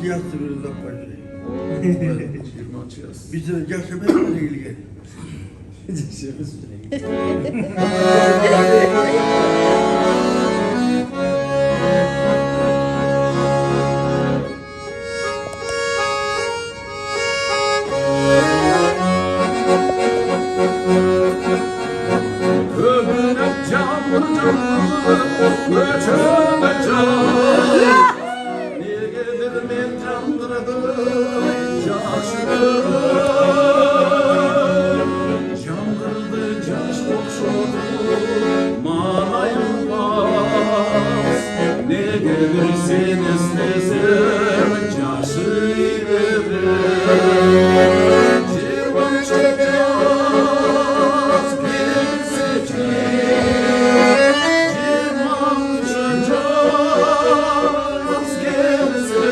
Tiyatro bir zappacı. Maçıyız. Biz de yaşamaya ilgili. Ömrüne canlı göçüme can. Niye gelir men candırdım yaşını. Candırdı caş kokşodu manayılmaz. Ne gelirsin istesin caşı verir. Cirvan çekeceğiz kimse Cirvan çekeceğiz kimse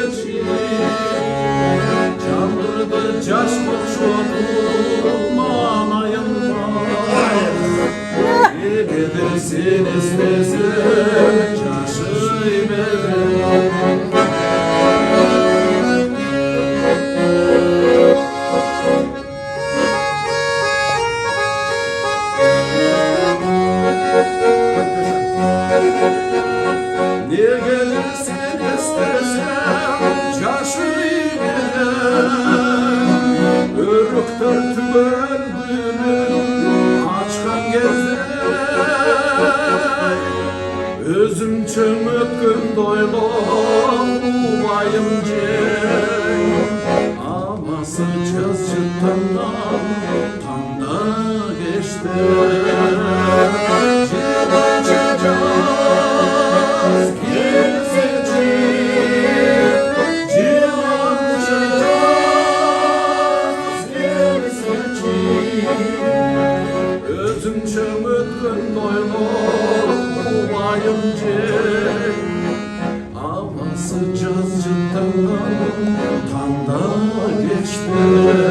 Candırdı caş kokşodu manayılmaz. Ne gelirsin istesin caşı verir. Niye gelirsin istersen caşı gider. Örüktür tümen gülüm açkan gezder. Özüm çömütkün doylum uvayım cem. Aması çöz çıttımdan tam da geçti. Civan çıkacağız kimsecik. Civan çıkacağız kimsecik. Özüm çömütkün doylum uvayım cem. Havası caz çıttımdan tam da geçti.